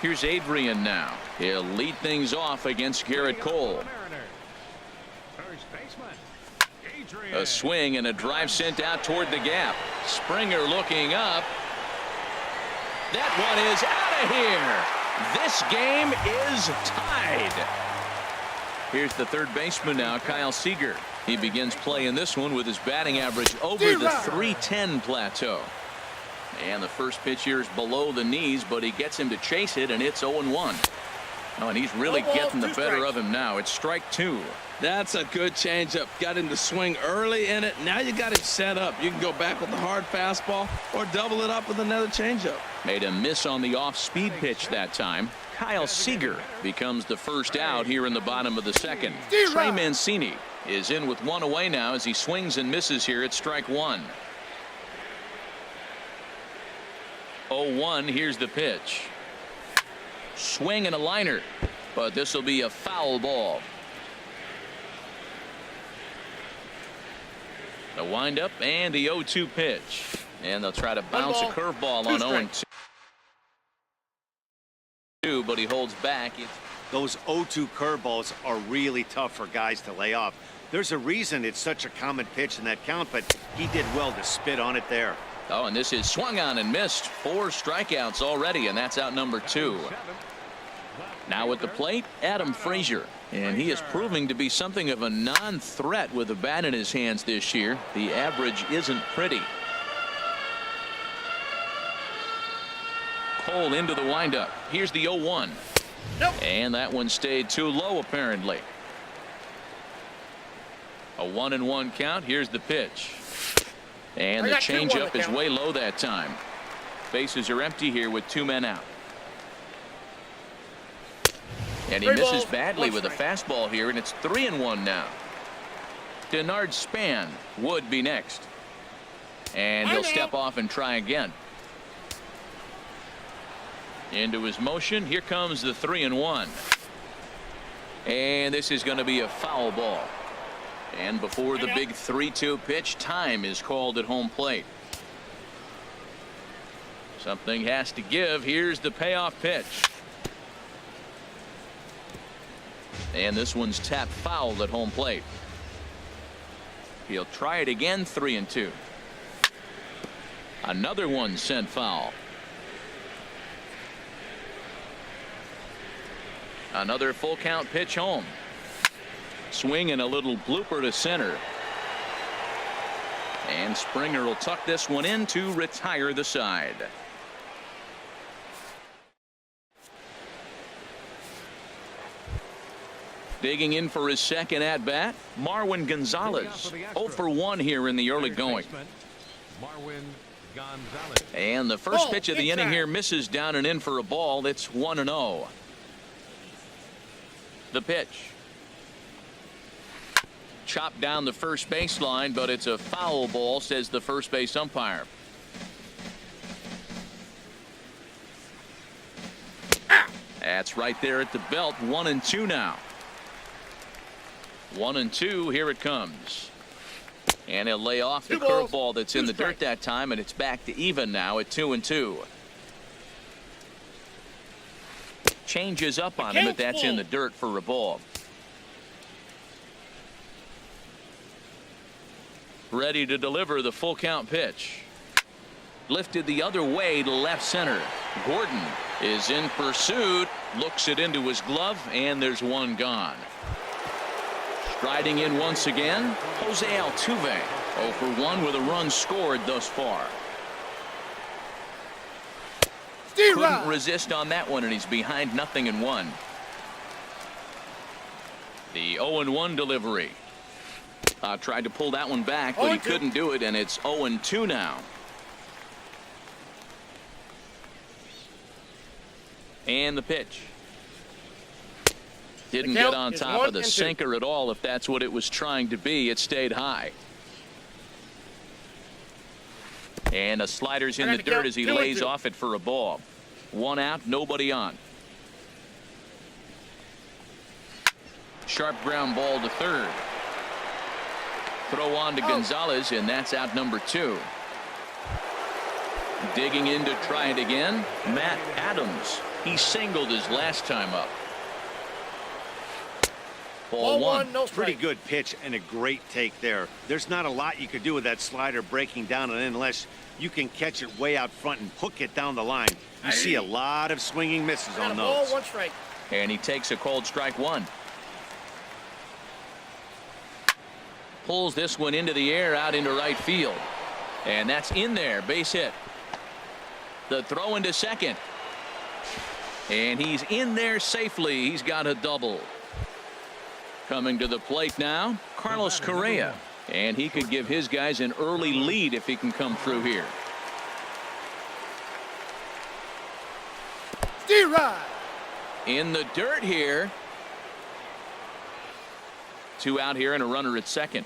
Here's Adrian now. He'll lead things off against Garrett Cole. A swing and a drive sent out toward the gap. Springer looking up. That one is out of here. This game is tied. Here's the third baseman now, Kyle Seager. He begins play in this one with his batting average over the .310 plateau. And the first pitch here is below the knees, but he gets him to chase it, and it's 0-1. Oh, and he's really getting the better of him now. It's strike two. That's a good changeup. Got him to swing early in it. Now you got it set up. You can go back with the hard fastball or double it up with another changeup. Made a miss on the off-speed pitch that time. Kyle Seager becomes the first out here in the bottom of the second. Trey Mancini is in with one away now as he swings and misses here at strike one. 0-1. Here's the pitch. Swing and a liner, but this will be a foul ball. The windup and the 0-2 pitch, and they'll try to bounce a curveball on 0-2, but he holds back. Those 0-2 curveballs are really tough for guys to lay off. There's a reason it's such a common pitch in that count, but he did well to spit on it there. Oh, and this is swung on and missed. 4 strikeouts already, and that's out number 2. Now at the plate, Adam Frazier, and he is proving to be something of a non-threat with the bat in his hands this year. The average isn't pretty. Cole into the windup. Here's the 0-1. Nope. And that one stayed too low apparently. A 1-1 count. Here's the pitch. And the changeup is way low that time. Bases are empty here with 2 men out. And he misses badly with a fastball here, and it's 3-1 now. Denard Span would be next. And he'll step off and try again. Into his motion. Here comes the 3-1. And this is going to be a foul ball. And before the big 3-2 pitch, time is called at home plate. Something has to give. Here's the payoff pitch. And this one's tapped foul at home plate. He'll try it again. 3-2. Another one sent foul. Another full count pitch home. Swing and a little blooper to center. And Springer will tuck this one in to retire the side. Digging in for his second at bat, Marwin Gonzalez. 0 for 1 here in the early going. And the first pitch of the inning here misses down and in for a ball. It's 1-0. The pitch. Chopped down the first baseline, but it's a foul ball, says the first base umpire. That's right there at the belt. 1-2 now. 1-2. Here it comes. And he'll lay off the curveball that's in the dirt that time, and it's back to even now at 2-2. Changes up on him, but that's in the dirt for a ball. Ready to deliver the full count pitch. Lifted the other way to left center. Gordon is in pursuit. Looks it into his glove, and there's one gone. Striding in once again, Jose Altuve. 0 for 1 with a run scored thus far. Couldn't resist on that one, and he's behind 0-1. The 0-1 delivery. Tried to pull that one back, but he couldn't do it, and it's 0-2 now. And the pitch. Didn't get on top of the sinker at all. If that's what it was trying to be, it stayed high. And a slider's in the dirt as he lays off it for a ball. 1 out, nobody on. Sharp ground ball to third. Throw on to Gonzalez, and that's out number 2. Digging in to try it again, Matt Adams. He singled his last time up. Ball one. No Pretty good pitch and a great take there. There's not a lot you could do with that slider breaking down and in unless you can catch it way out front and hook it down the line. You see a lot of swinging misses on those. 1 strike. And he takes a called strike one. Pulls this one into the air out into right field. And that's in there. Base hit. The throw into second. And he's in there safely. He's got a double. Coming to the plate now, Carlos Correa. And he could give his guys an early lead if he can come through here. D-Rod. In the dirt here. 2 out here and a runner at second.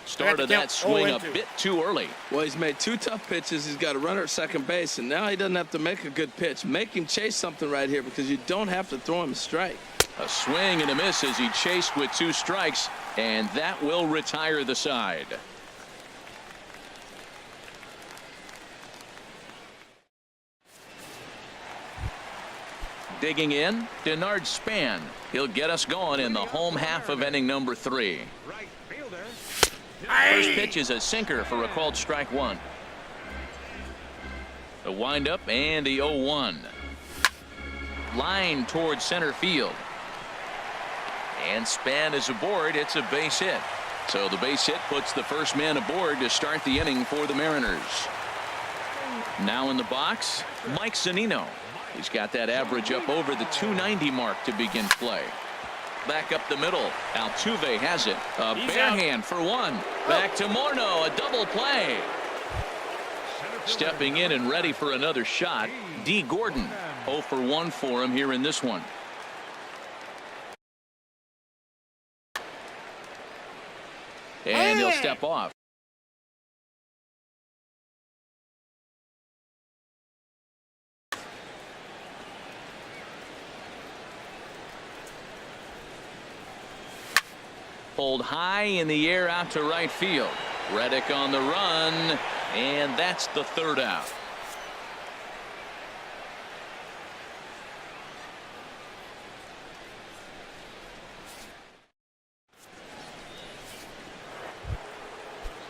Started that swing a bit too early. Well, he's made 2 tough pitches. He's got a runner at second base, and now he doesn't have to make a good pitch. Make him chase something right here because you don't have to throw him a strike. A swing and a miss as he chased with 2 strikes, and that will retire the side. Digging in, Denard Span. He'll get us going in the home half of inning number 3. First pitch is a sinker for a called strike one. The windup and the 0-1. Line towards center field. And Span is aboard. It's a base hit. So the base hit puts the first man aboard to start the inning for the Mariners. Now in the box, Mike Zunino. He's got that average up over the 290 mark to begin play. Back up the middle. Altuve has it. A bare hand for one. Back to Morneau. A double play. Stepping in and ready for another shot. D. Gordon. 0 for 1 for him here in this one. And he'll step off. Pulled high in the air out to right field. Reddick on the run, and that's the 3rd out.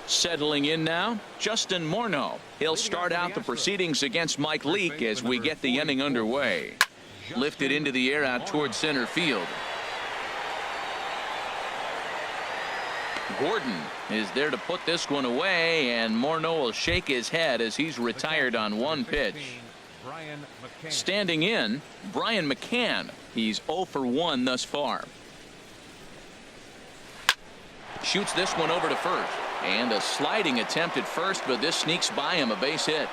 Settling in now, Justin Morneau. He'll start out the proceedings against Mike Leake as we get the inning underway. Lifted into the air out towards center field. Gordon is there to put this one away, and Morneau will shake his head as he's retired on 1 pitch. Standing in, Brian McCann. He's 0 for 1 thus far. Shoots this one over to first. And a sliding attempt at first, but this sneaks by him, a base hit.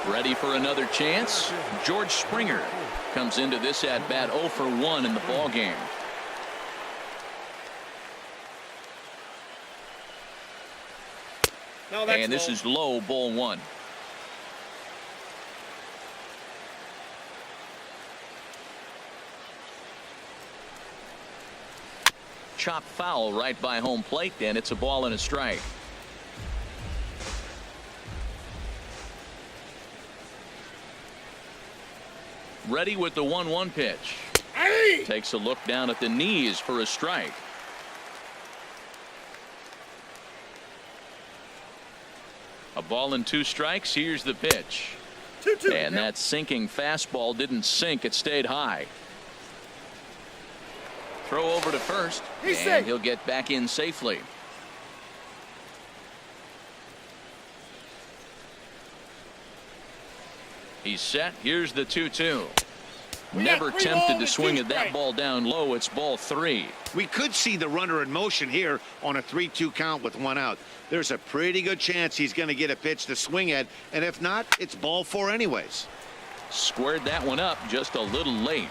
Ready for another chance. George Springer comes into this at bat 0 for 1 in the ball game. And this is low, ball 1. Chop foul right by home plate, and it's a ball and a strike. Ready with the 1-1 pitch. Takes a look down at the knees for a strike. A ball and 2 strikes. Here's the pitch. 2-2. And that sinking fastball didn't sink. It stayed high. Throw over to first, and he'll get back in safely. He's set. Here's the 2-2. Never tempted to swing at that ball down low. It's ball 3. We could see the runner in motion here on a 3-2 count with 1 out. There's a pretty good chance he's going to get a pitch to swing at, and if not, it's ball 4 anyways. Squared that one up just a little late.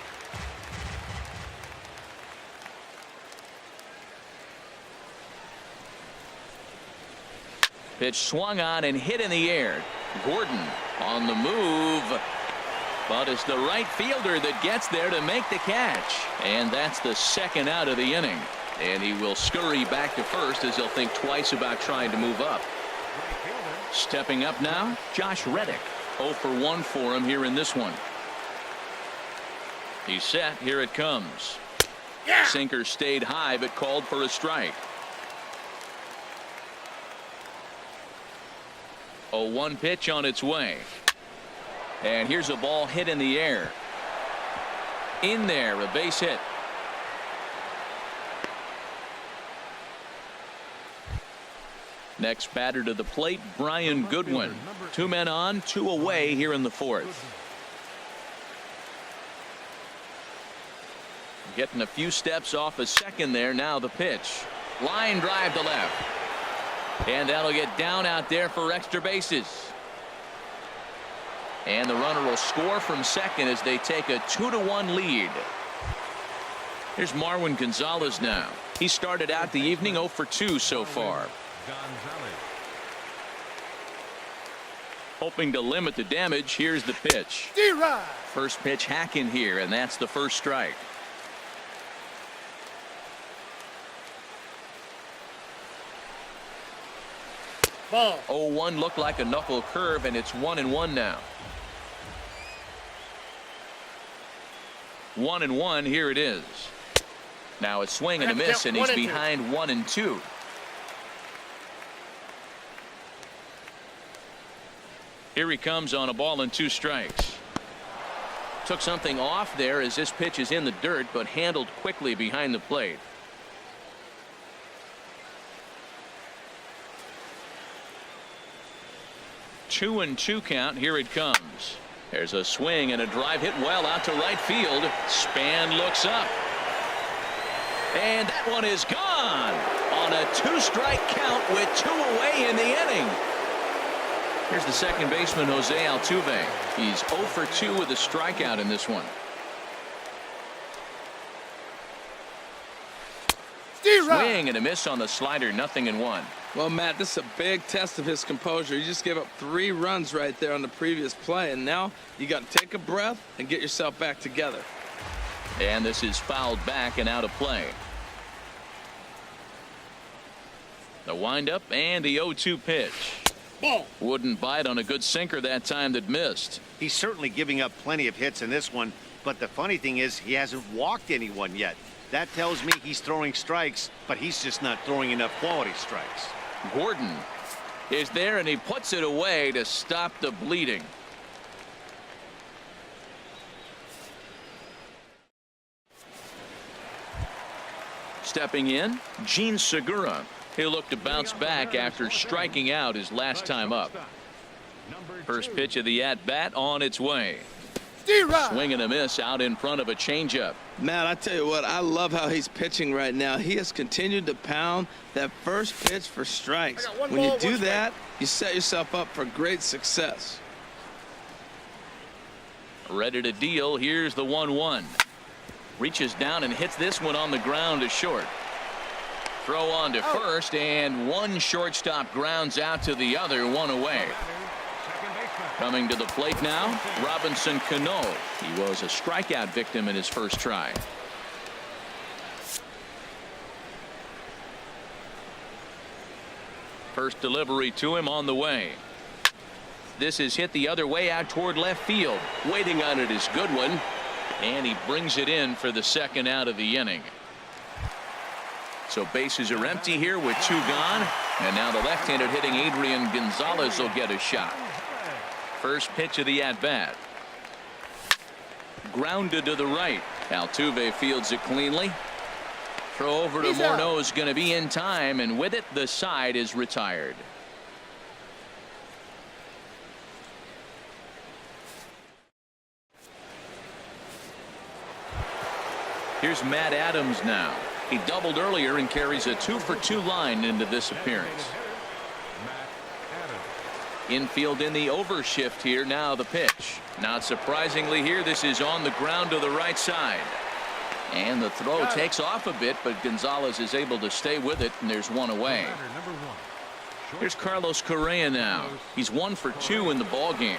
Pitch swung on and hit in the air. Gordon on the move. But it's the right fielder that gets there to make the catch. And that's the 2nd out of the inning. And he will scurry back to first as he'll think twice about trying to move up. Stepping up now, Josh Reddick. 0 for 1 for him here in this one. He's set. Here it comes. Yeah. Sinker stayed high but called for a strike. 0-1 pitch on its way. And here's a ball hit in the air. In there, a base hit. Next batter to the plate, Brian Goodwin. 2 men on, 2 away here in the 4th. Getting a few steps off a second there. Now the pitch. Line drive to left. And that'll get down out there for extra bases. And the runner will score from second as they take a 2-1 lead. Here's Marwin Gonzalez now. He started out the evening 0 for 2 so far. Hoping to limit the damage. Here's the pitch. First pitch hacking here, and that's the first strike. Ball. 0-1 looked like a knuckle curve, and it's 1-1 now. 1-1. Here it is. Now a swing and a miss, and he's behind 1-2. Here he comes on a ball and 2 strikes. Took something off there as this pitch is in the dirt, but handled quickly behind the plate. Two and 2 count. Here it comes. There's a swing and a drive hit well out to right field. Span looks up. And that one is gone on a 2-strike count with 2 away in the inning. Here's the second baseman, Jose Altuve. He's 0 for 2 with a strikeout in this one. Swing and a miss on the slider. 0-1. Well, Matt, this is a big test of his composure. You just gave up 3 runs right there on the previous play, and now you got to take a breath and get yourself back together. And this is fouled back and out of play. The windup and the 0-2 pitch. Ball. Wouldn't bite on a good sinker that time that missed. He's certainly giving up plenty of hits in this one, but the funny thing is he hasn't walked anyone yet. That tells me he's throwing strikes, but he's just not throwing enough quality strikes. Gordon is there, and he puts it away to stop the bleeding. Stepping in, Gene Segura. He'll look to bounce back after striking out his last time up. First pitch of the at-bat on its way. Swing and a miss out in front of a changeup. Matt, I tell you what, I love how he's pitching right now. He has continued to pound that first pitch for strikes. When you do that, you set yourself up for great success. Ready to deal. Here's the 1-1. Reaches down and hits this one on the ground to short. Throw on to first, and one shortstop grounds out to the other. 1 away. Coming to the plate now, Robinson Cano. He was a strikeout victim in his first try. First delivery to him on the way. This is hit the other way out toward left field. Waiting on it is Goodwin, and he brings it in for the second out of the inning. So bases are empty here with 2 gone, and now the left-handed hitting Adrian Gonzalez will get a shot. First pitch of the at-bat. Grounded to the right. Altuve fields it cleanly. Throw over to Morneau is going to be in time, and with it the side is retired. Here's Matt Adams now. He doubled earlier and carries a 2 for 2 line into this appearance. Infield in the overshift here. Now the pitch. Not surprisingly here, this is on the ground to the right side. And the throw takes off a bit, but Gonzalez is able to stay with it, and there's 1 away. Here's Carlos Correa now. He's 1 for 2 in the ball game.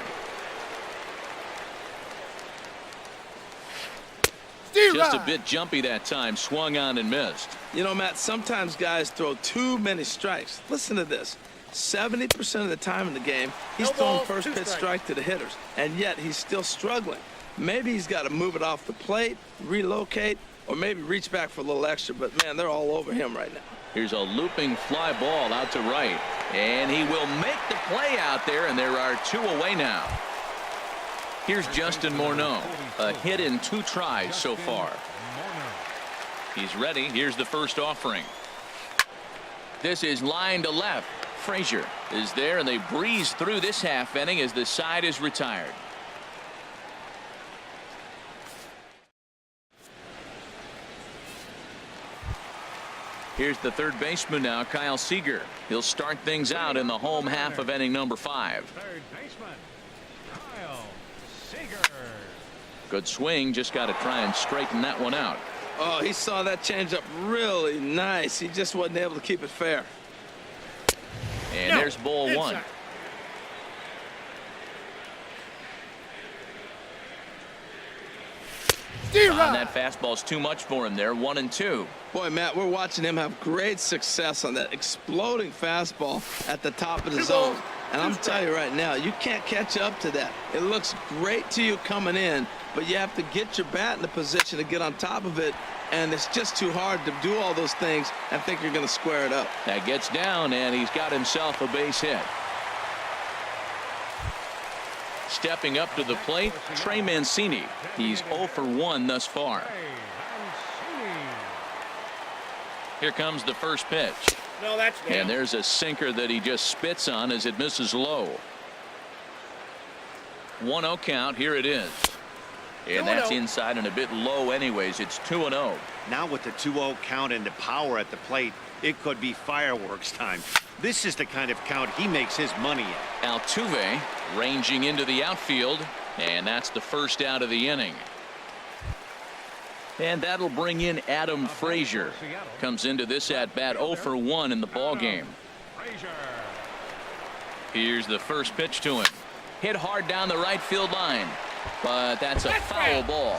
Just a bit jumpy that time. Swung on and missed. You know, Matt, sometimes guys throw too many strikes. Listen to this. 70% of the time in the game, he's throwing first pitch strike to the hitters, and yet he's still struggling. Maybe he's got to move it off the plate, relocate, or maybe reach back for a little extra, but man, they're all over him right now. Here's a looping fly ball out to right, and he will make the play out there, and there are 2 away now. Here's Justin Morneau, a hit in 2 tries so far. He's ready. Here's the first offering. This is line to left. Frazier is there, and they breeze through this half inning as the side is retired. Here's the third baseman now, Kyle Seager. He'll start things out in the home half of inning number 5. Third baseman, Kyle Seager. Good swing, just got to try and straighten that one out. Oh, he saw that changeup really nice. He just wasn't able to keep it fair. And there's ball 1. And that fastball's too much for him there. 1-2. Boy, Matt, we're watching him have great success on that exploding fastball at the top of the zone. And I'm telling you right now, you can't catch up to that. It looks great to you coming in, but you have to get your bat in the position to get on top of it. And it's just too hard to do all those things and think you're going to square it up. That gets down, and he's got himself a base hit. Stepping up to the plate, Trey Mancini. He's 0 for 1 thus far. Here comes the first pitch. No, that's down. And there's a sinker that he just spits on as it misses low. 1-0 count. Here it is. And that's inside and a bit low anyways. It's 2-0. Now with the 2-0 count and the power at the plate, it could be fireworks time. This is the kind of count he makes his money at. Altuve ranging into the outfield, and that's the first out of the inning. And that'll bring in Adam Frazier. Comes into this at bat 0 for 1 in the ball game. Here's the first pitch to him. Hit hard down the right field line, but that's a foul ball.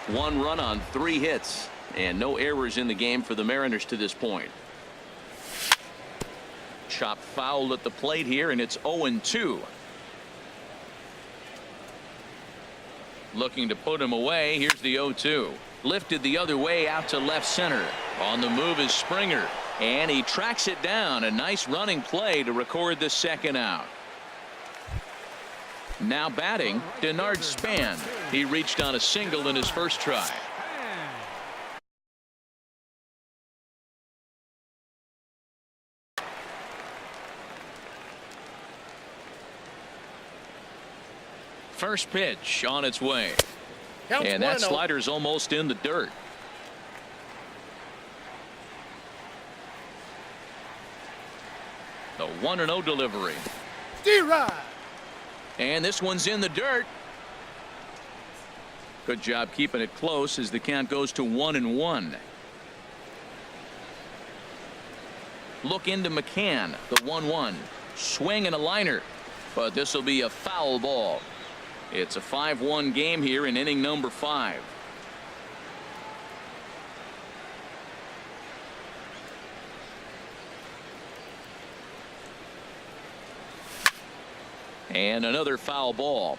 1 run on 3 hits, and no errors in the game for the Mariners to this point. Chopped foul at the plate here, and it's 0-2. Looking to put him away. Here's the 0-2. Lifted the other way out to left center. On the move is Springer, and he tracks it down. A nice running play to record the second out. Now batting, Denard Span. He reached on a single in his first try. First pitch on its way. And that slider's almost in the dirt. The 1-0 delivery. D-Rod. And this one's in the dirt. Good job keeping it close as the count goes to 1-1. Look into McCann. The 1-1. Swing and a liner. But this will be a foul ball. It's a 5-1 game here in inning number 5. And another foul ball.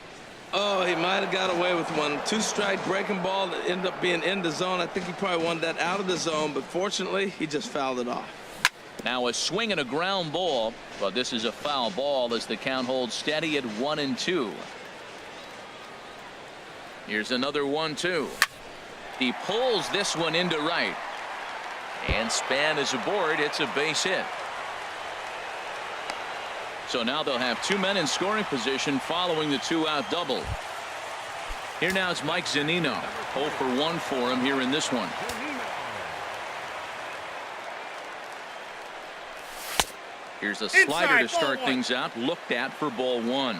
Oh, he might have got away with one. 2-strike breaking ball that ended up being in the zone. I think he probably wanted that out of the zone, but fortunately, he just fouled it off. Now a swing and a ground ball, but this is a foul ball as the count holds steady at 1-2. Here's another 1-2. He pulls this one into right. And Span is aboard. It's a base hit. So now they'll have 2 men in scoring position following the 2-out double. Here now is Mike Zunino. 0 for 1 for him here in this one. Here's a slider to start things out. Looked at for ball 1.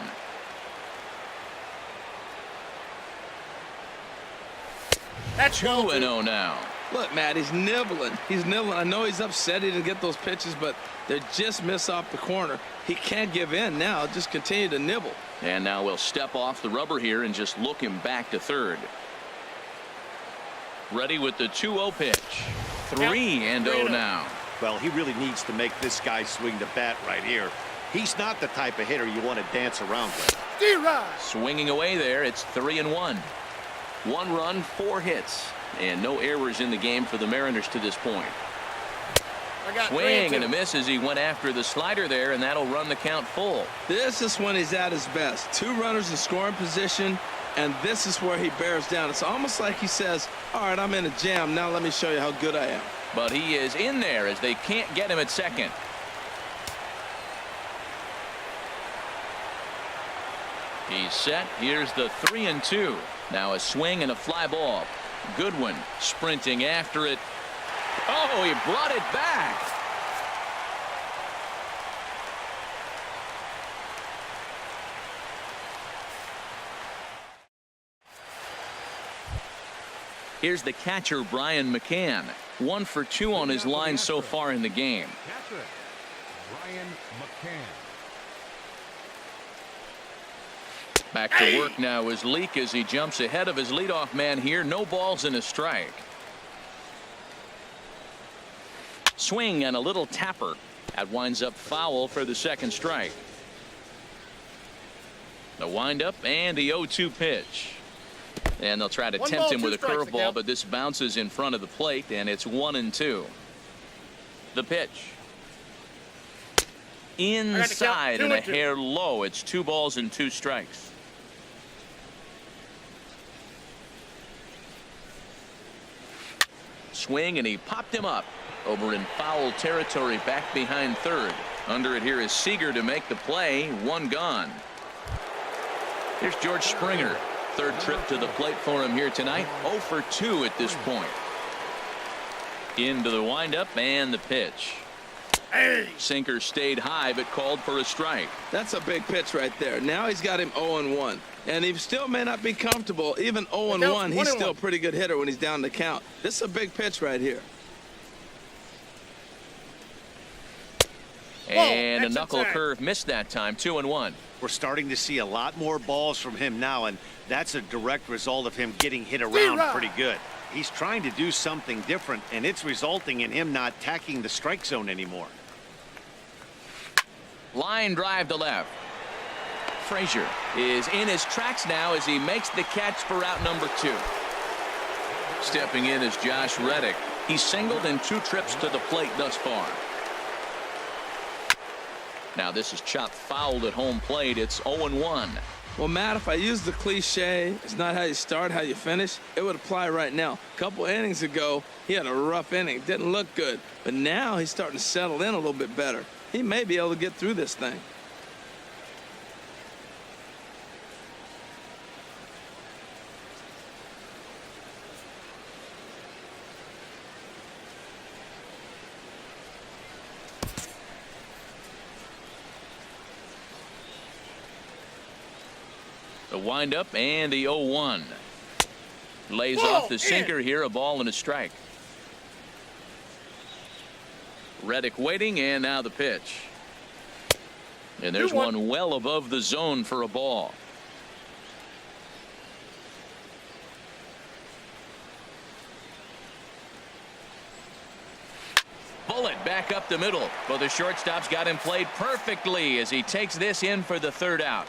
That's 2-0 now. Look, Matt, he's nibbling. He's nibbling. I know he's upset he didn't get those pitches, but they just miss off the corner. He can't give in now. Just continue to nibble. And now we'll step off the rubber here and just look him back to third. Ready with the 2-0 pitch. 3-0 now. Well, he really needs to make this guy swing the bat right here. He's not the type of hitter you want to dance around with. D-Rod. Swinging away there. It's 3-1. 1 run, 4 hits, and no errors in the game for the Mariners to this point. Swing and a miss as he went after the slider there, and that'll run the count full. This is when he's at his best. 2 runners in scoring position, and this is where he bears down. It's almost like he says, all right, I'm in a jam. Now let me show you how good I am. But he is in there as they can't get him at second. He's set. Here's the 3-2. Now a swing and a fly ball. Goodwin sprinting after it. Oh, he brought it back. Here's the catcher, Brian McCann. 1 for 2 on his line so far in the game. Catcher, Brian McCann. Back to work now is Leake as he jumps ahead of his leadoff man here. No balls and a strike. Swing and a little tapper. That winds up foul for the second strike. The windup and the 0-2 pitch. And they'll try to tempt him with a curveball, but this bounces in front of the plate, and it's 1-2. The pitch. Inside and a hair low. It's 2 balls and 2 strikes. Swing, and he popped him up over in foul territory back behind third. Under it here is Seager to make the play. 1 gone. Here's George Springer. 3rd trip to the plate for him here tonight. 0 for 2 at this point. Into the windup and the pitch. Sinker stayed high but called for a strike. That's a big pitch right there. Now he's got him 0-1. And he still may not be comfortable. Even 0-1, he's still a pretty good hitter when he's down the count. This is a big pitch right here. And a knuckle curve missed that time. 2-1. We're starting to see a lot more balls from him now, and that's a direct result of him getting hit around pretty good. He's trying to do something different, and it's resulting in him not tacking the strike zone anymore. Line drive to left. Frazier is in his tracks now as he makes the catch for out number 2. Stepping in is Josh Reddick. He's singled in 2 trips to the plate thus far. Now this is chopped fouled at home plate. It's 0-1. Well, Matt, if I use the cliche, it's not how you start, how you finish, it would apply right now. A couple innings ago, he had a rough inning. Didn't look good. But now he's starting to settle in a little bit better. He may be able to get through this thing. The windup and the 0-1. Lays off the sinker here. A ball and a strike. Reddick waiting, and now the pitch. And there's one well above the zone for a ball. Bullet back up the middle. But the shortstop's got him played perfectly as he takes this in for the 3rd out.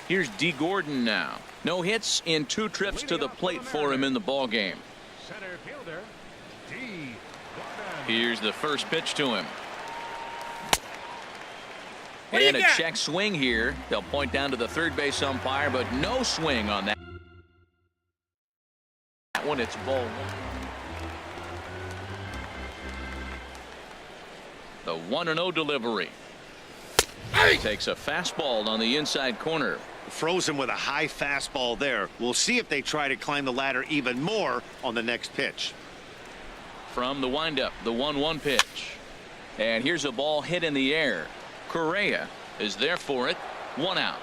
Here's D. Gordon now. No hits in 2 trips to the plate for him in the ball game. Center fielder, D. Gordon. Here's the first pitch to him. And a check swing here. They'll point down to the 3rd base umpire, but no swing on that. That one, it's ball 1. The 1-0 delivery. Takes a fastball on the inside corner. Frozen with a high fastball there. We'll see if they try to climb the ladder even more on the next pitch. From the windup, the 1-1 pitch. And here's a ball hit in the air. Correa is there for it. 1 out.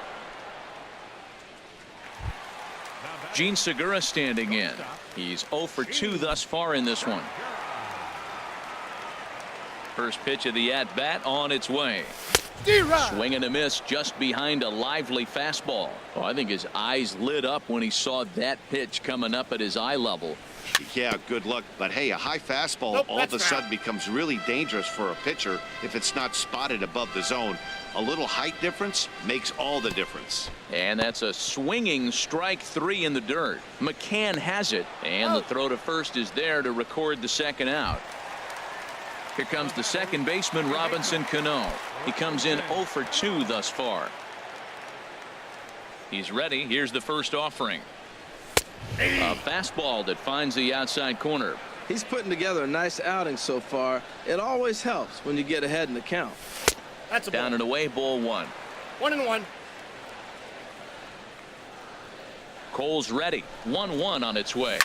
Gene Segura standing in. He's 0 for 2 thus far in this one. First pitch of the at-bat on its way. Swing and a miss just behind a lively fastball. Oh, I think his eyes lit up when he saw that pitch coming up at his eye level. Yeah, good luck. But hey, a high fastball all of a sudden becomes really dangerous for a pitcher if it's not spotted above the zone. A little height difference makes all the difference. And that's a swinging strike 3 in the dirt. McCann has it, and the throw to first is there to record the second out. Here comes the second baseman, Robinson Cano. He comes in 0 for 2 thus far. He's ready. Here's the first offering. A fastball that finds the outside corner. He's putting together a nice outing so far. It always helps when you get ahead in the count. That's a Down and away, ball 1. 1-1. Cole's ready. 1-1 on its way.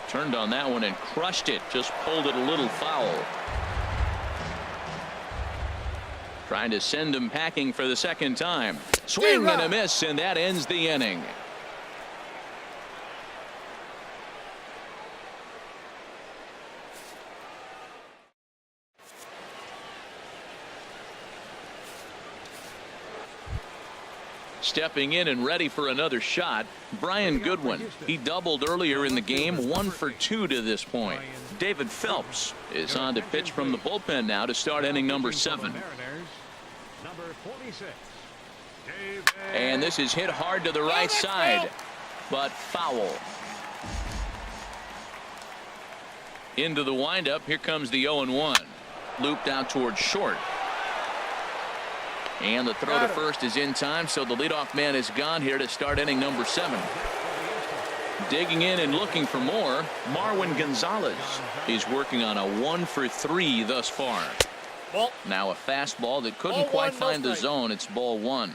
Turned on that one and crushed it. Just pulled it a little foul. Trying to send him packing for the second time. Swing and a miss, and that ends the inning. Stepping in and ready for another shot, Brian Goodwin. He doubled earlier in the game, 1 for 2 to this point. David Phelps is on to pitch from the bullpen now to start inning number 7. Number 46. And this is hit hard to the right side, but foul. Into the windup. Here comes the 0-1. Looped out towards short. And the throw to first is in time, so the leadoff man is gone here to start inning number 7. Digging in and looking for more, Marwin Gonzalez. He's working on a 1 for 3 thus far. Ball. Now a fastball that couldn't quite find the zone. It's ball 1.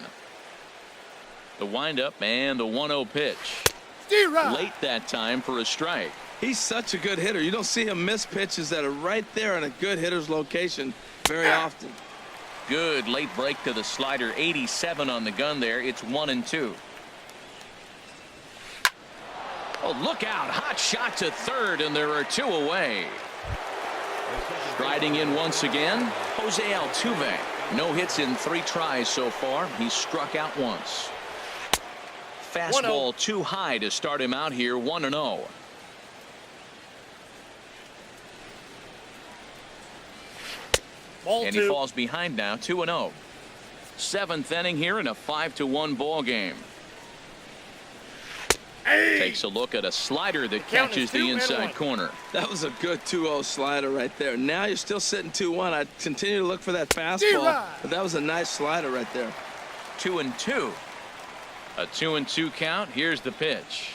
The windup and the 1-0 pitch. Late that time for a strike. He's such a good hitter. You don't see him miss pitches that are right there in a good hitter's location very often. Good late break to the slider. 87 on the gun there. It's 1-2. Oh, look out. Hot shot to third, and there are 2 away. Striding in once again, Jose Altuve. No hits in 3 tries so far. He's struck out once. Fastball too high to start him out here. 1-0. And he falls behind now. 2-0. 7th inning here in a 5-1 ball game. Takes a look at a slider that catches the inside corner. That was a good 2-0 slider right there. Now you're still sitting 2-1. I'd continue to look for that fastball, but that was a nice slider right there. 2-2. A 2-2 count. Here's the pitch.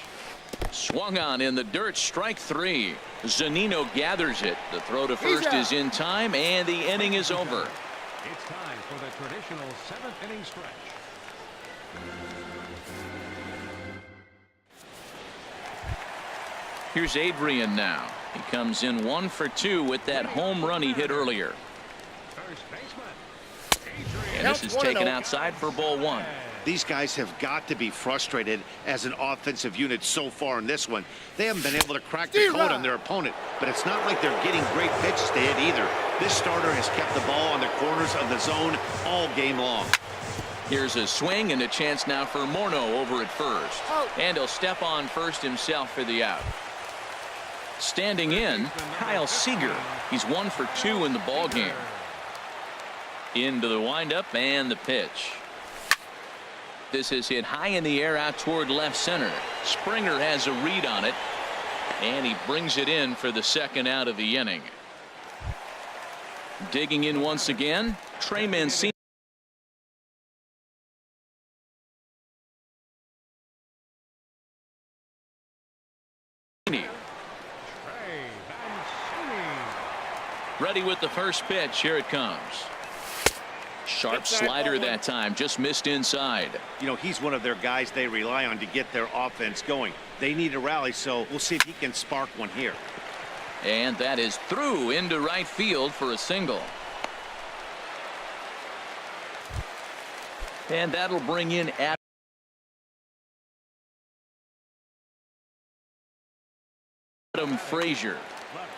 Swung on in the dirt. Strike 3. Zunino gathers it. The throw to first is in time, and the inning is over. It's time for the traditional 7th inning stretch. Here's Adrian now. He comes in 1 for 2 with that home run he hit earlier. First baseman. And this is taken outside for ball 1. These guys have got to be frustrated as an offensive unit so far in this one. They haven't been able to crack the code on their opponent, but it's not like they're getting great pitches to hit either. This starter has kept the ball on the corners of the zone all game long. Here's a swing and a chance now for Morneau over at first. And he'll step on first himself for the out. Standing in, Kyle Seager. He's 1 for 2 in the ball game. Into the windup and the pitch. This is hit high in the air out toward left center. Springer has a read on it, and he brings it in for the second out of the inning. Digging in once again, Trey Mancini. Ready with the first pitch. Here it comes. Sharp slider that time, just missed inside. You know, he's one of their guys they rely on to get their offense going. They need a rally, so we'll see if he can spark one here. And that is through into right field for a single. And that'll bring in Adam Frazier.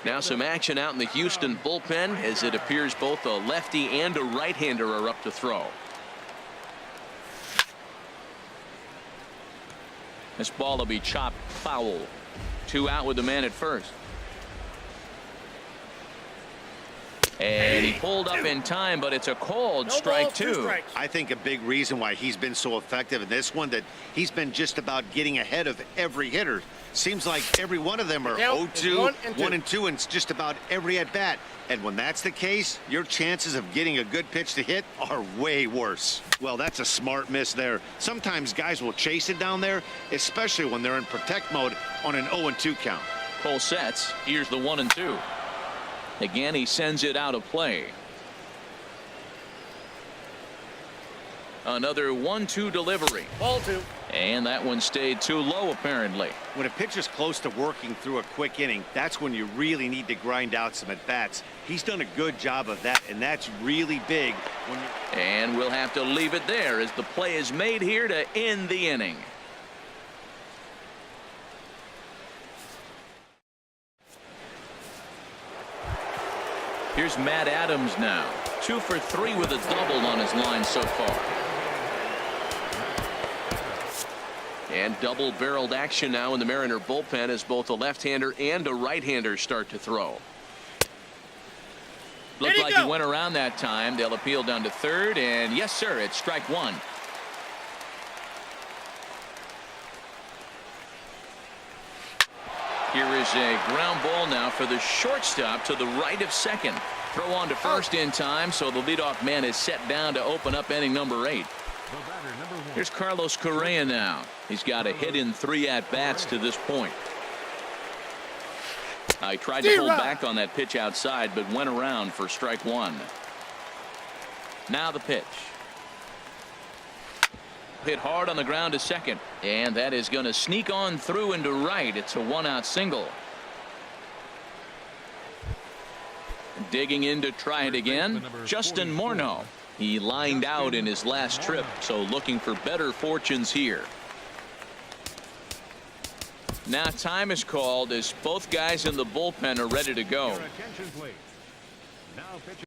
Now some action out in the Houston bullpen as it appears both a lefty and a right-hander are up to throw. This ball will be chopped foul. 2 out with the man at first. And he pulled up in time, but it's a called strike 2. I think a big reason why he's been so effective in this one, that he's been just about getting ahead of every hitter. Seems like every one of them are 0-2, 1-2, and it's just about every at bat. And when that's the case, your chances of getting a good pitch to hit are way worse. Well, that's a smart miss there. Sometimes guys will chase it down there, especially when they're in protect mode on an 0-2 count. Cole sets. Here's the 1-2. Again, he sends it out of play. Another 1-2 delivery. Ball 2. And that one stayed too low, apparently. When a pitcher's close to working through a quick inning, that's when you really need to grind out some at-bats. He's done a good job of that, and that's really big. And we'll have to leave it there as the play is made here to end the inning. Here's Matt Adams now. 2 for 3 with a double on his line so far. And double-barreled action now in the Mariner bullpen as both a left-hander and a right-hander start to throw. Looked like he went around that time. They'll appeal down to third, and yes, sir, it's strike 1. Here is a ground ball now for the shortstop to the right of second. Throw on to first in time, so the leadoff man is set down to open up inning number 8. Here's Carlos Correa now. He's got a hit in 3 at-bats to this point. He tried to hold back on that pitch outside, but went around for strike 1. Now the pitch. Hit hard on the ground to second, and that is going to sneak on through into right. It's a 1-out single. Digging in to try it again, Justin Morneau. He lined out in his last trip, so looking for better fortunes here. Now time is called as both guys in the bullpen are ready to go. Attention, please. Now pitching.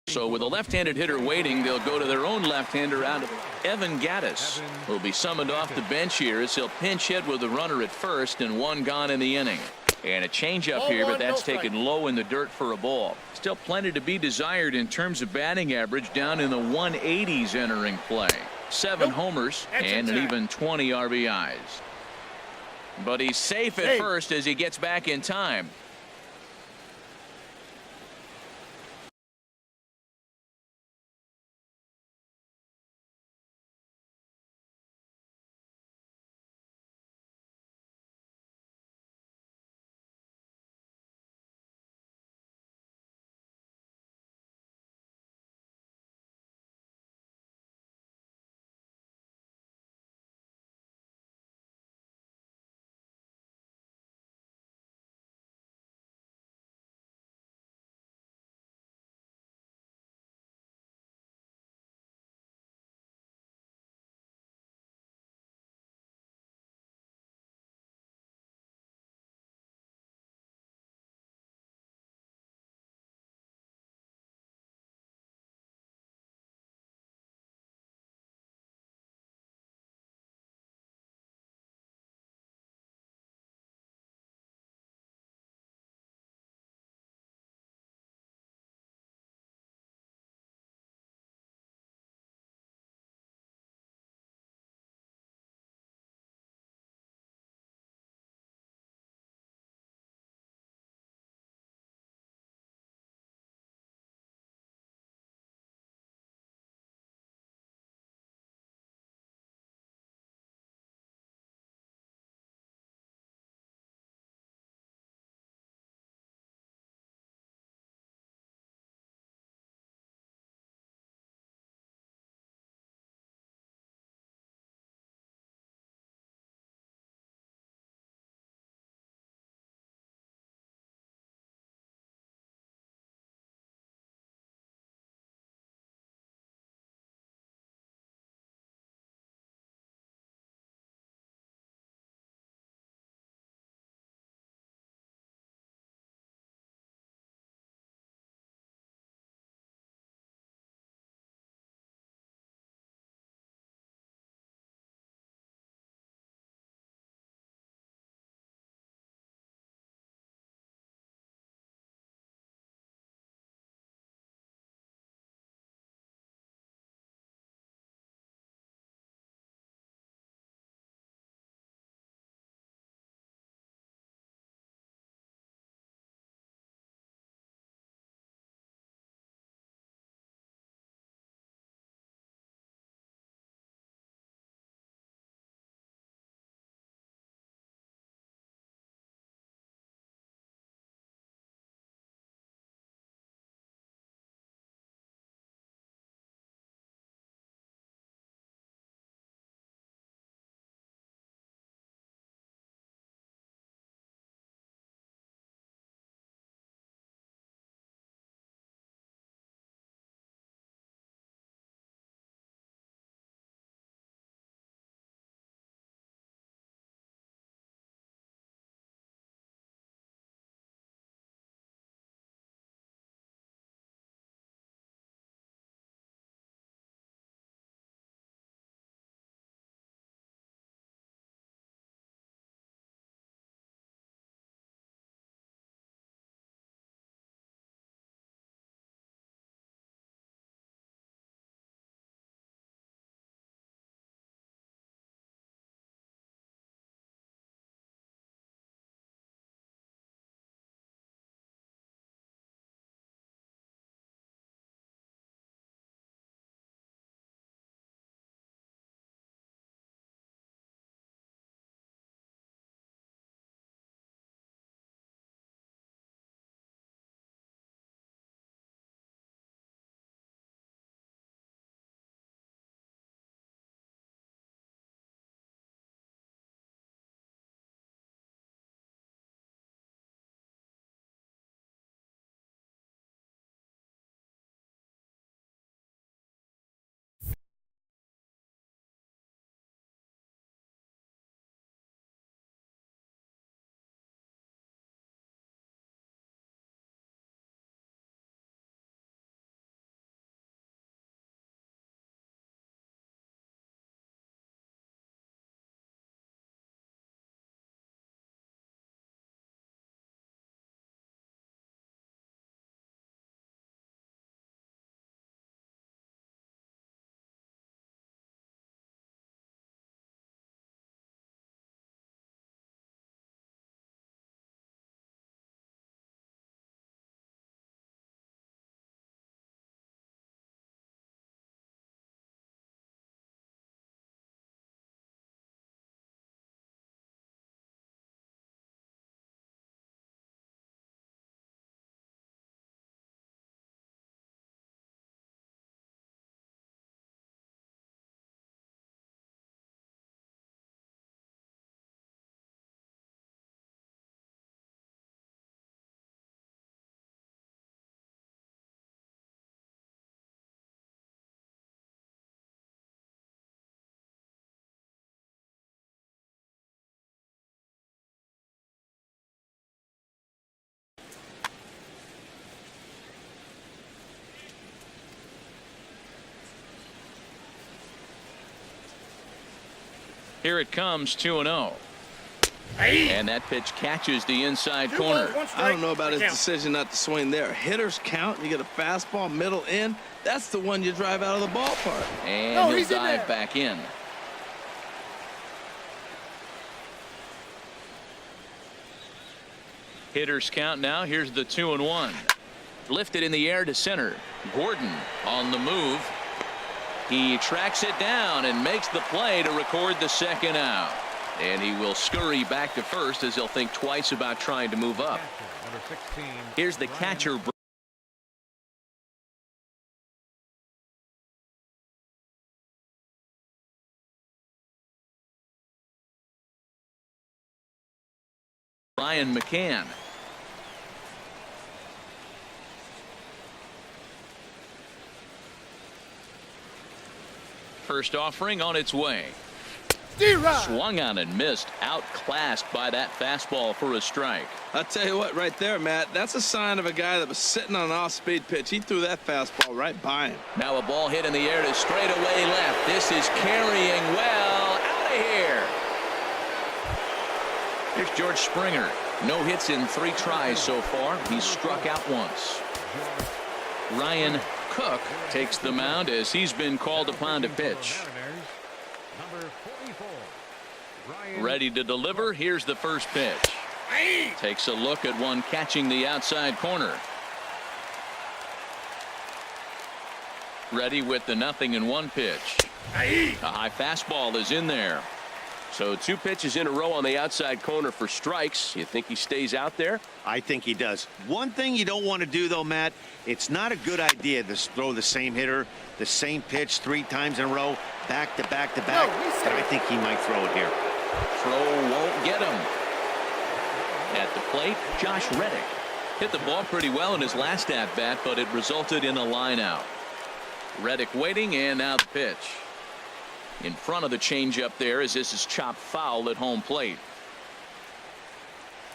So with a left-handed hitter waiting, they'll go to their own left-hander out of Evan Gattis. Will be summoned off the bench here as he'll pinch hit with a runner at first and 1 gone in the inning. And a changeup here, but that's taken low in the dirt for a ball. Still plenty to be desired in terms of batting average, down in the 180s entering play. 7 homers and an even 20 RBIs. But he's safe at first as he gets back in time. Here it comes, 2-0. And that pitch catches the inside corner. I don't know about his decision not to swing there. Hitters count. You get a fastball middle in. That's the one you drive out of the ballpark. And he'll dive back in. Hitters count now. Here's the 2-1. Lifted in the air to center. Gordon on the move. He tracks it down and makes the play to record the second out. And he will scurry back to first as he'll think twice about trying to move up. Number 16. Here's the catcher. Brian McCann. First offering on its way. Swung on and missed. Outclassed by that fastball for a strike. I'll tell you what, right there, Matt, that's a sign of a guy that was sitting on an off-speed pitch. He threw that fastball right by him. Now a ball hit in the air to straightaway left. This is carrying well. Out of here. Here's George Springer. No hits in 3 tries so far. He's struck out once. Ryan Cook takes the mound as he's been called upon to pitch. Number 44. Ready to deliver. Here's the first pitch. Takes a look at one catching the outside corner. Ready with the 0-1 pitch. A high fastball is in there. So 2 pitches in a row on the outside corner for strikes. You think he stays out there? I think he does. One thing you don't want to do, though, Matt, it's not a good idea to throw the same hitter, the same pitch 3 times in a row, back to back to back. But I think he might throw it here. Throw won't get him. At the plate, Josh Reddick. Hit the ball pretty well in his last at-bat, but it resulted in a line out. Reddick waiting, and now the pitch. In front of the changeup there as this is chopped foul at home plate.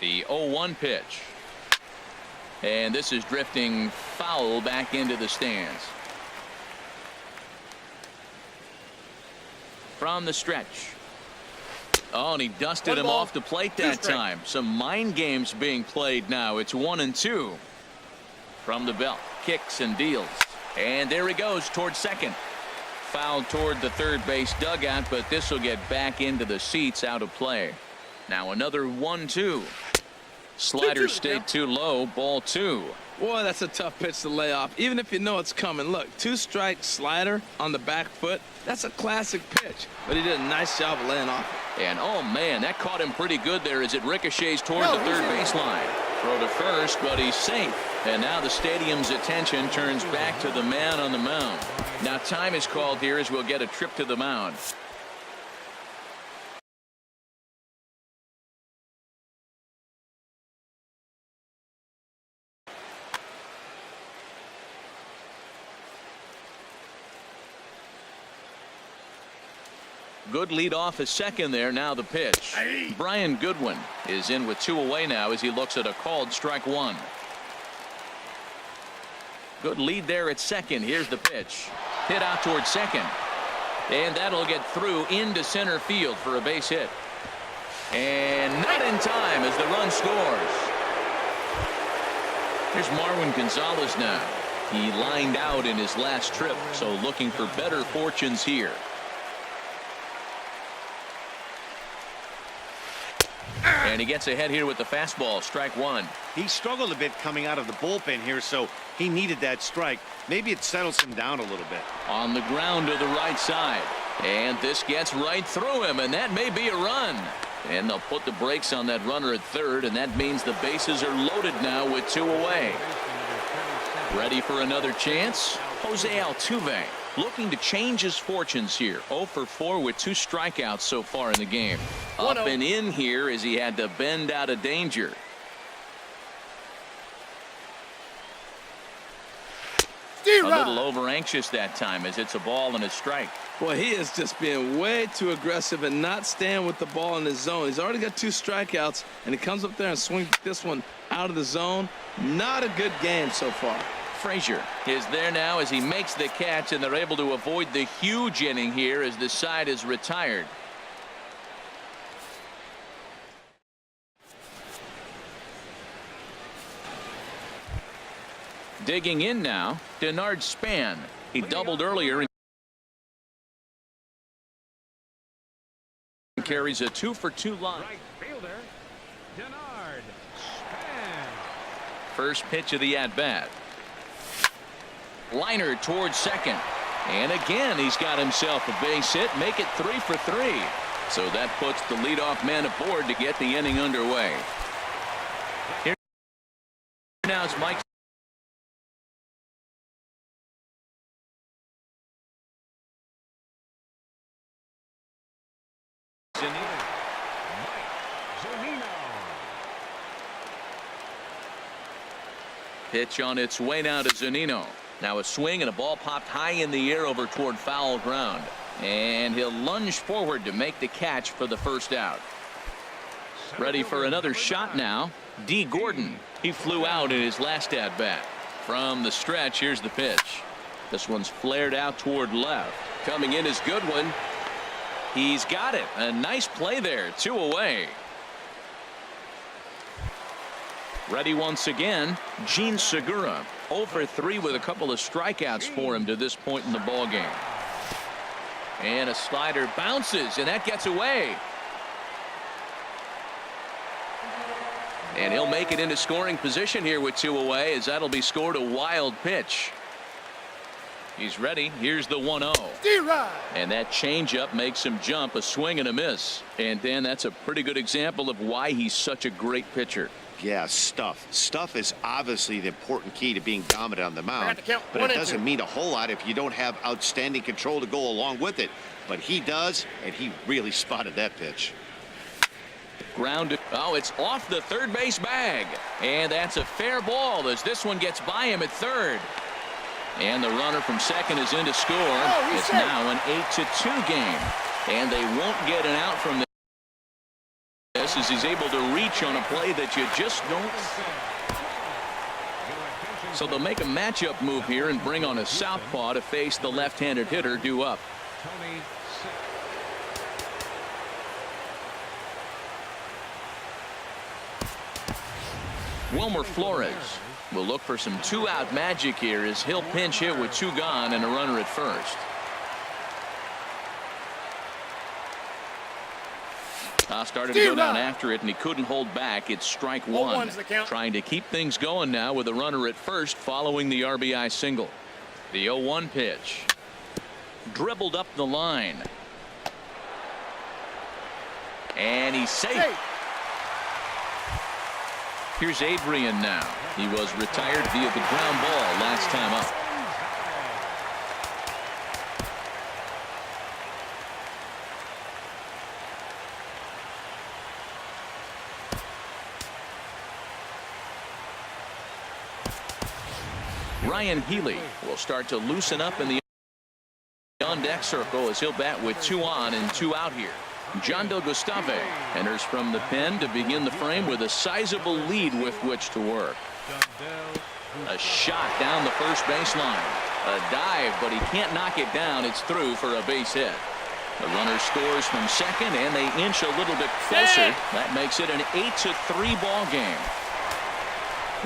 The 0-1 pitch. And this is drifting foul back into the stands. From the stretch. Oh, and he dusted him off the plate that time. Some mind games being played now. It's 1-2. From the belt. Kicks and deals. And there he goes towards second. Fouled toward the third base dugout, but this will get back into the seats, out of play. Now another 1-2. Slider stayed too low. Ball 2. Boy, that's a tough pitch to lay off, even if you know it's coming. Look, 2-strike slider on the back foot. That's a classic pitch, but he did a nice job of laying off it. And oh man, that caught him pretty good there as it ricochets toward the third baseline. Throw to first, but he's safe. And now the stadium's attention turns back to the man on the mound. Now time is called here as we'll get a trip to the mound. Good lead off his second there. Now the pitch. Brian Goodwin is in with 2 away now as he looks at a called strike 1. Good lead there at second. Here's the pitch. Hit out towards second. And that'll get through into center field for a base hit. And not in time as the run scores. Here's Marwin Gonzalez now. He lined out in his last trip, so looking for better fortunes here. And he gets ahead here with the fastball. Strike 1. He struggled a bit coming out of the bullpen here, so he needed that strike. Maybe it settles him down a little bit. On the ground to the right side. And this gets right through him, and that may be a run. And they'll put the brakes on that runner at third, and that means the bases are loaded now with 2 away. Ready for another chance? Jose Altuve looking to change his fortunes here. 0 for 4 with 2 strikeouts so far in the game. Up and in here as he had to bend out of danger. A little over anxious that time as it's a ball and a strike. Boy, he is just being way too aggressive and not staying with the ball in his zone. He's already got 2 strikeouts, and he comes up there and swings this one out of the zone. Not a good game so far. Frazier is there now as he makes the catch, and they're able to avoid the huge inning here as the side is retired. Digging in now, Denard Span. He doubled earlier and carries a 2-for-2 line. Right fielder, Denard Span. First pitch of the at-bat. Liner towards second. And again, he's got himself a base hit. Make it 3 for 3. So that puts the leadoff man aboard to get the inning underway. Here now is Mike. Pitch on its way now to Zunino. Now a swing and a ball popped high in the air over toward foul ground. And he'll lunge forward to make the catch for the first out. Ready for another shot now. D. Gordon. He flew out in his last at bat. From the stretch, here's the pitch. This one's flared out toward left. Coming in is Goodwin. He's got it. A nice play there. 2 away. Ready once again, Gene Segura. 0 for 3 with a couple of strikeouts for him to this point in the ball game. And a slider bounces, and that gets away. And he'll make it into scoring position here with 2 away, as that'll be scored a wild pitch. He's ready. Here's the 1-0. And that changeup makes him jump. A swing and a miss. And Dan, that's a pretty good example of why he's such a great pitcher. Yeah, stuff. Stuff is obviously the important key to being dominant on the mound, but it doesn't mean a whole lot if you don't have outstanding control to go along with it. But he does, and he really spotted that pitch. Grounded. Oh, it's off the third base bag. And that's a fair ball as this one gets by him at third. And the runner from second is in to score. It's now an 8-2 game. And they won't get an out from this as he's able to reach on a play that you just don't. So they'll make a matchup move here and bring on a southpaw to face the left-handed hitter due up. Wilmer Flores will look for some 2-out magic here as he'll pinch hit with 2 gone and a runner at first. Started to go down after it, and he couldn't hold back. It's strike 1. Trying to keep things going now with a runner at first following the RBI single. The 0-1 pitch. Dribbled up the line. And he's safe. Here's Adrian now. He was retired via the ground ball last time up. Ryan Healy will start to loosen up in the on-deck circle as he'll bat with 2 on and 2 out here. John Del Gustave enters from the pen to begin the frame with a sizable lead with which to work. A shot down the first baseline. A dive, but he can't knock it down. It's through for a base hit. The runner scores from second, and they inch a little bit closer. That makes it an 8-3 ball game.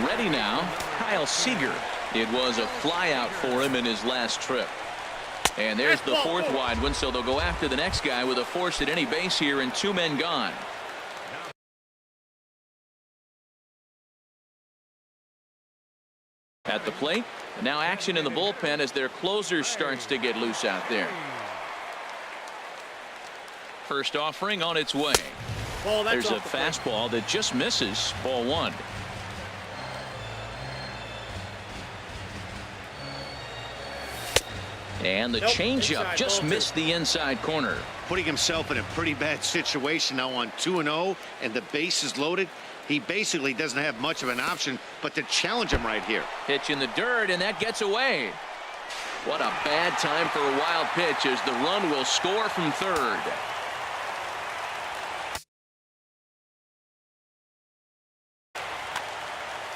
Ready now, Kyle Seager. It was a flyout for him in his last trip. And there's the 4th wide one, so they'll go after the next guy with a force at any base here and 2 men gone. At the plate, now action in the bullpen as their closer starts to get loose out there. First offering on its way. There's a fastball that just misses. Ball 1. And the changeup just missed the inside corner. Putting himself in a pretty bad situation now on 2-0 and the base is loaded. He basically doesn't have much of an option but to challenge him right here. Pitch in the dirt, and that gets away. What a bad time for a wild pitch as the run will score from third.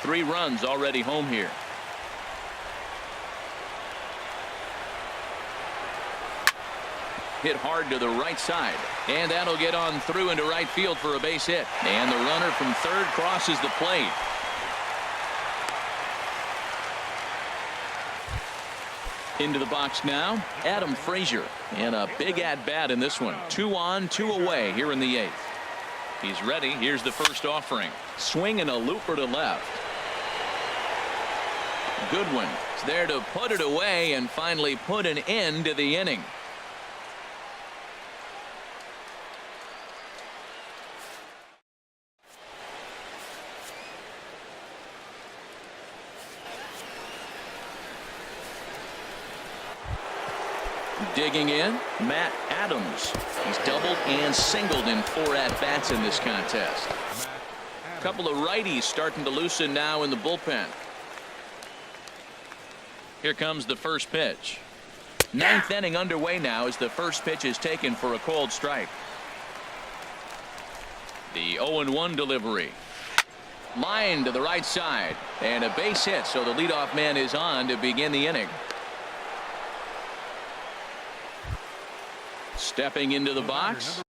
Three runs already home here. Hit hard to the right side, and that'll get on through into right field for a base hit. And the runner from third crosses the plate. Into the box now, Adam Frazier, and a big at-bat in this one. 2 on, 2 away here in the 8th. He's ready. Here's the first offering. Swing and a looper to left. Goodwin is there to put it away and finally put an end to the inning. Digging in, Matt Adams. He's doubled and singled in 4 at-bats in this contest. A couple of righties starting to loosen now in the bullpen. Here comes the first pitch. 9th inning underway now as the first pitch is taken for a called strike. The 0-1 delivery. Line to the right side and a base hit, so the leadoff man is on to begin the inning. Stepping into the box,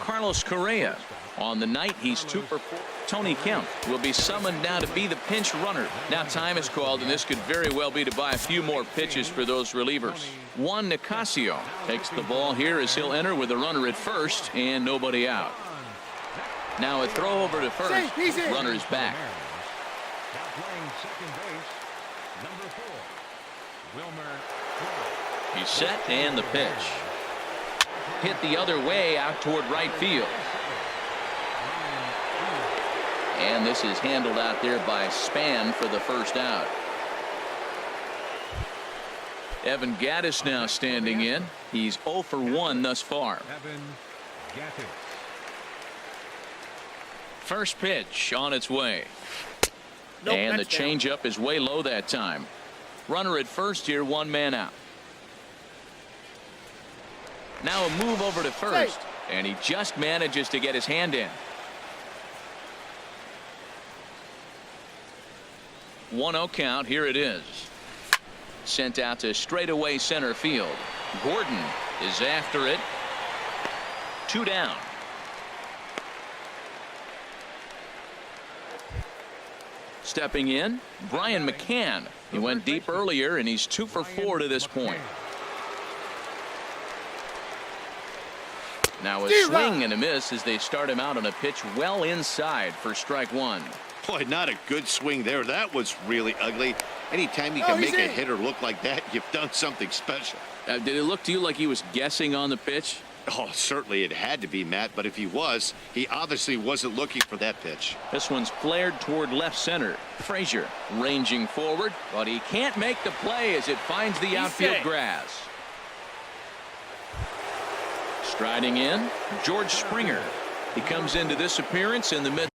Carlos Correa. On the night, he's 2 for 4. Tony Kemp will be summoned now to be the pinch runner. Now time is called, and this could very well be to buy a few more pitches for those relievers. Juan Nicasio takes the ball here as he'll enter with a runner at first and nobody out. Now a throw over to first. Runner's back. Playing second base, number 4, Wilmer. He's set and the pitch. Hit the other way out toward right field. And this is handled out there by Span for the first out. Evan Gattis now standing in. He's 0 for 1 thus far. Evan Gattis. First pitch on its way. Nope, And the that's down. changeup is way low that time. Runner at first here, 1 man out. Now a move over to first, and he just manages to get his hand in. 1-0 count. Here it is. Sent out to straightaway center field. Gordon is after it. 2 down. Stepping in, Brian McCann. He went deep earlier, and he's 2 for 4 to this point. Now a swing and a miss as they start him out on a pitch well inside for strike 1. Boy, not a good swing there. That was really ugly. Anytime you can make a hitter look like that, you've done something special. Did it look to you like he was guessing on the pitch? Oh, certainly it had to be, Matt, but if he was, he obviously wasn't looking for that pitch. This one's flared toward left center. Frazier ranging forward, but he can't make the play as it finds the outfield grass. Striding in, George Springer. He comes into this appearance in the midst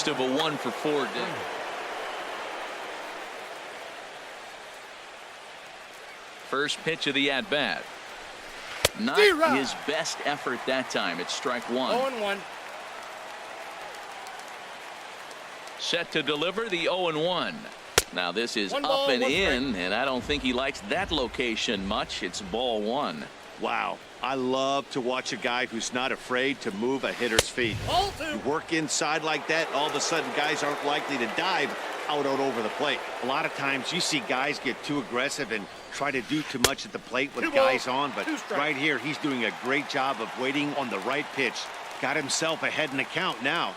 of a 1 for 4 day. First pitch of the at-bat. Not his best effort that time. It's strike 1. 0-1. Set to deliver the 0-1. Now this is One up ball, and one in, strike. and I don't think he likes that location much. It's ball 1. Wow. I love to watch a guy who's not afraid to move a hitter's feet. Ball 2. You work inside like that, all of a sudden guys aren't likely to dive out over the plate. A lot of times you see guys get too aggressive and try to do too much at the plate with 2 guys balls, on, but 2 strikes. right here he's doing a great job of waiting on the right pitch. Got himself ahead in the count now.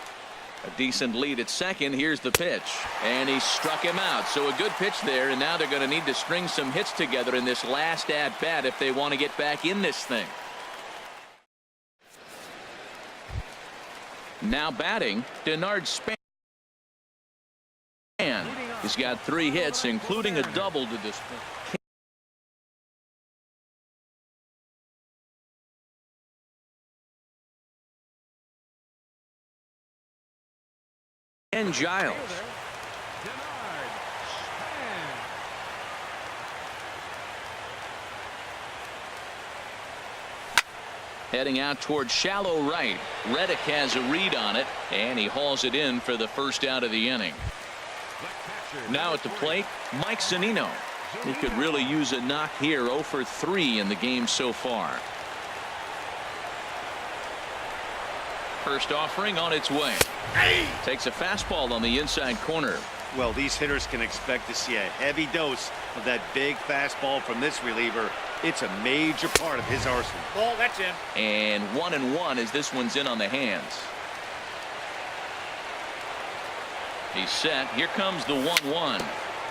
A decent lead at second. Here's the pitch, and he struck him out. So a good pitch there, and now they're going to need to string some hits together in this last at bat if they want to get back in this thing. Now batting, Denard Span. He's got 3 hits, including a double to this point. And Giles. Denard Span. Heading out toward shallow right. Reddick has a read on it, and he hauls it in for the first out of the inning. Now at the plate, Mike Zunino. He could really use a knock here. 0 for 3 in the game so far. First offering on its way. Takes a fastball on the inside corner. Well, these hitters can expect to see a heavy dose of that big fastball from this reliever. It's a major part of his arsenal. Ball, that's in. And 1-1 as this one's in on the hands. He's set. Here comes the 1-1.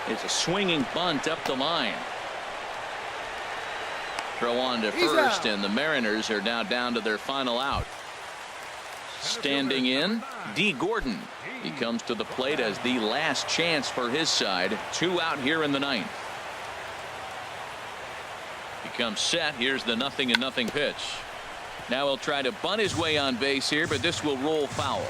It's a swinging bunt up the line. Throw on to first, and the Mariners are now down to their final out. Standing in, D. Gordon. He comes to the plate as the last chance for his side. 2 out here in the 9th. He comes set. Here's the 0-0 pitch. Now he'll try to bunt his way on base here, but this will roll foul.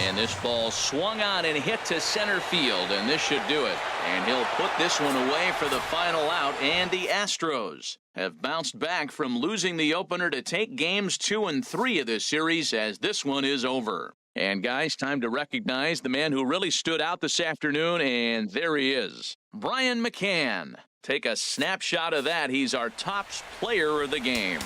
And this ball swung on and hit to center field, and this should do it. And he'll put this one away for the final out, and the Astros have bounced back from losing the opener to take games 2 and 3 of this series as this one is over. And guys, time to recognize the man who really stood out this afternoon, and there he is, Brian McCann. Take a snapshot of that. He's our top player of the game.